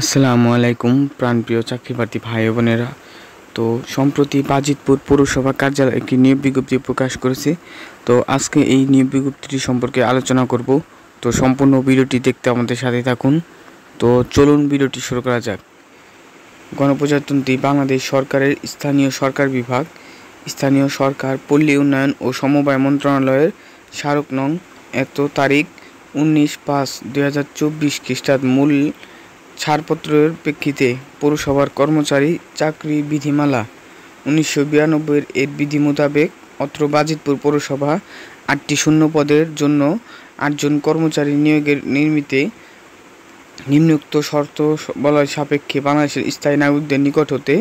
আসসালামু আলাইকুম প্রাণপ্রিয় চাকরিপ্রার্থী ভাই বোনেরা। তো সম্প্রতি বাজিতপুর পৌরসভা কার্যালয়ে একটি নিয়োগ বিজ্ঞপ্তি প্রকাশ করেছে। তো আজকে এই নিয়োগ বিজ্ঞপ্তিটি সম্পর্কে আলোচনা করব। তো সম্পূর্ণ ভিডিওটি দেখতে আমাদের সাথে থাকুন। তো চলুন ভিডিওটি শুরু করা যাক। গণপ্রজাতন্ত্রী বাংলাদেশ সরকারের স্থানীয় সরকার বিভাগ, স্থানীয় সরকার, পল্লী উন্নয়ন ও সমবায় মন্ত্রণালয়ের স্মারক নং এত তারিখ 19/5/2024 খ্রিস্টাব্দ মূল ছাড়পত্রের প্রেক্ষিতে পৌরসভার কর্মচারী চাকরি বিধিমালা 1992 এর বিধি মোতাবেক অত্র বাজিতপুর পৌরসভা 8টি শূন্য পদের জন্য 8 জন কর্মচারী নিয়োগের নিমিত্তে নিম্নোক্ত শর্ত বলয় সাপেক্ষে বাংলাদেশের স্থায়ী নাগরিকদের নিকট হতে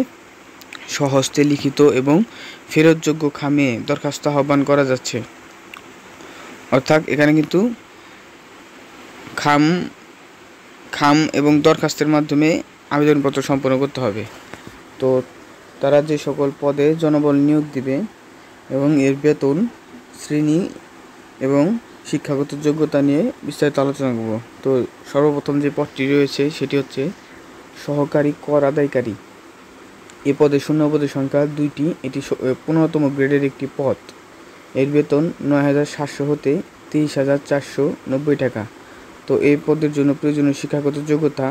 স্বহস্তে লিখিত এবং ফেরতযোগ্য খামে দরখাস্ত আহ্বান করা যাচ্ছে। অর্থাৎ এখানে কিন্তু খাম এবং দরখাস্তের মাধ্যমে আবেদনপত্র সম্পন্ন করতে হবে। তো তারা যে সকল পদে জনবল নিয়োগ দিবে এবং এর বেতন, শ্রেণী এবং শিক্ষাগত যোগ্যতা নিয়ে বিস্তারিত আলোচনা করব। তো সর্বপ্রথম যে পদটি রয়েছে সেটি হচ্ছে সহকারী কর আদায়কারী। এ পদে শূন্য পদের সংখ্যা 2টি। এটি 15তম গ্রেডের একটি পদ। এর বেতন 9,700 হতে 23,490 টাকা। তো এই পদের জন্য প্রয়োজনীয় শিক্ষাগত যোগ্যতা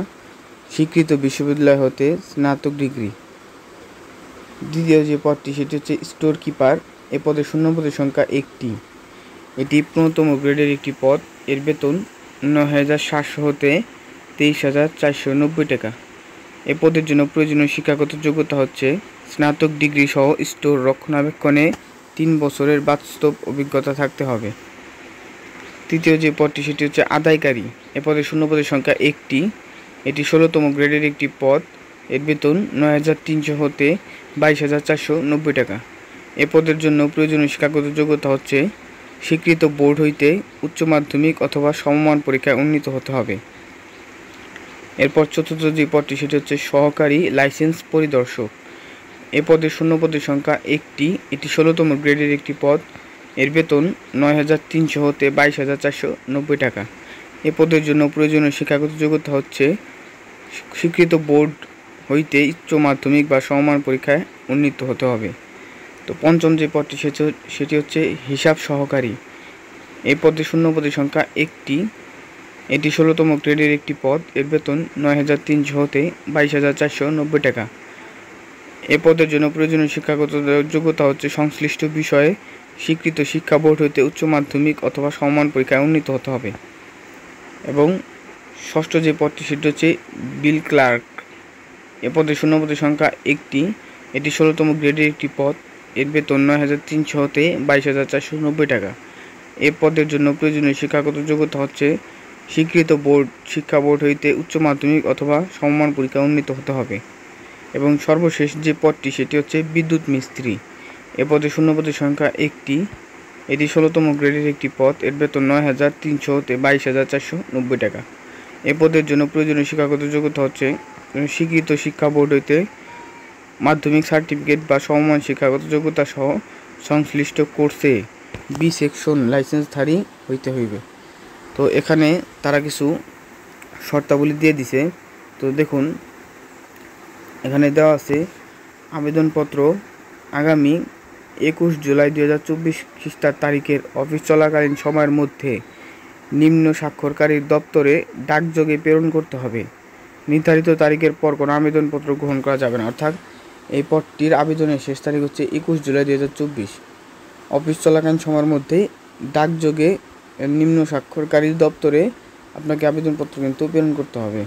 স্বীকৃত বিশ্ববিদ্যালয় হতে স্নাতক ডিগ্রি। দ্বিতীয় যে পদটি সেটি হচ্ছে স্টোর কিপার। এ পদে শূন্য পদের সংখ্যা 1টি। এটি 15তম গ্রেডের একটি পদ। এর বেতন 9,700 হতে 23,490 টাকা। এ পদের জন্য প্রয়োজনীয় শিক্ষাগত যোগ্যতা হচ্ছে স্নাতক ডিগ্রি সহ স্টোর রক্ষণাবেক্ষণে 3 বছরের বাস্তব অভিজ্ঞতা থাকতে হবে। তৃতীয় যে পদটি সেটি হচ্ছে আদায়কারী। এ পদে শূন্য পদের সংখ্যা 1টি। এটি 16তম গ্রেডের একটি পদ। এর বেতন 9,300 হতে 22,490 টাকা। এ পদের জন্য প্রয়োজনীয় শিক্ষাগত যোগ্যতা হচ্ছে স্বীকৃত বোর্ড হইতে উচ্চ মাধ্যমিক অথবা সমমান পরীক্ষায় উন্নীত হতে হবে। এরপর চতুর্থ যে পদটি সেটি হচ্ছে সহকারী লাইসেন্স পরিদর্শক। এ পদে শূন্য পদের সংখ্যা 1টি। এটি 16তম গ্রেডের একটি পদ। এর বেতন 9,300 হতে 22,490 টাকা। এ পদের জন্য প্রয়োজনীয় শিক্ষাগত যোগ্যতা হচ্ছে স্বীকৃত বোর্ড হইতে উচ্চ মাধ্যমিক বা সমমান পরীক্ষায় উন্নীত হতে হবে। তো পঞ্চম যে পদটি সেটি হচ্ছে হিসাব সহকারী। এই পদে শূন্য পদের সংখ্যা 1টি। এটি 16তম গ্রেডের একটি পদ। এর বেতন 9,300 হতে 22,490 টাকা। এ পদের জন্য প্রয়োজনীয় শিক্ষাগত যোগ্যতা হচ্ছে সংশ্লিষ্ট বিষয়ে স্বীকৃত শিক্ষা বোর্ড হইতে উচ্চ মাধ্যমিক অথবা সমমান পরীক্ষায় উন্নীত হতে হবে। এবং ষষ্ঠ যে পদটি সেটি হচ্ছে বিল ক্লার্ক। এ পদে শূন্য পদের সংখ্যা 1টি। এটি 16তম গ্রেডের একটি পদ। এর বেতন 9,300 হতে 22,490 টাকা। এ পদের জন্য প্রয়োজনীয় শিক্ষাগত যোগ্যতা হচ্ছে স্বীকৃত বোর্ড শিক্ষা বোর্ড হইতে উচ্চ মাধ্যমিক অথবা সমমান পরীক্ষায় উন্নীত হতে হবে। এবং সর্বশেষ যে পদটি সেটি হচ্ছে বিদ্যুৎ মিস্ত্রি। এ পদে শূন্য পদের সংখ্যা 1টি। এটি 16তম গ্রেডের একটি পদ। এর বেতন 9,300 হতে 22,490 টাকা। এ পদের জন্য প্রয়োজনীয় শিক্ষাগত যোগ্যতা হচ্ছে স্বীকৃত শিক্ষা বোর্ড হইতে মাধ্যমিক সার্টিফিকেট বা সমমান শিক্ষাগত যোগ্যতা সহ সংশ্লিষ্ট কোর্সে বি সেকশন লাইসেন্সধারী হইতে হইবে। তো এখানে তারা কিছু শর্তাবলী দিয়ে দিছে। তো দেখুন এখানে দেওয়া আছে আবেদনপত্র আগামী 21 জুলাই 2024 খ্রিস্টাব্দ তারিখের অফিস চলাকালীন সময়ের মধ্যে নিম্ন স্বাক্ষরকারীর দপ্তরে ডাকযোগে প্রেরণ করতে হবে। নির্ধারিত তারিখের পর কোনো আবেদনপত্র গ্রহণ করা যাবে না। অর্থাৎ এই পদটির আবেদনের শেষ তারিখ হচ্ছে 21 জুলাই 2024। অফিস চলাকালীন সময়ের মধ্যে ডাকযোগে নিম্ন স্বাক্ষরকারীর দপ্তরে আপনাকে আবেদনপত্র কিন্তু প্রেরণ করতে হবে।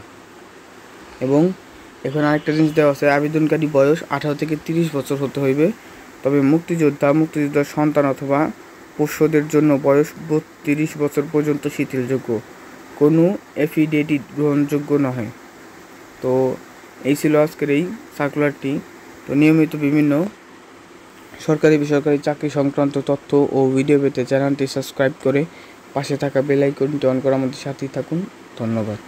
এবং এখানে আরেকটা জিনিস দেওয়া আছে, আবেদনকারী বয়স 18 থেকে 30 বছর হতে হইবে। তবে মুক্তিযোদ্ধার সন্তান অথবা পোষ্যদের জন্য বয়স 32 বছর পর্যন্ত শিথিলযোগ্য। কোনো এফিডেভিট গ্রহণযোগ্য নয়। তো এই ছিল আজকের এই সার্কুলারটি। তো নিয়মিত বিভিন্ন সরকারি বেসরকারি চাকরি সংক্রান্ত তথ্য ও ভিডিও পেতে চ্যানেলটি সাবস্ক্রাইব করে পাশে থাকা বেল আইকনটি অন করে আমাদের সাথেই থাকুন। ধন্যবাদ।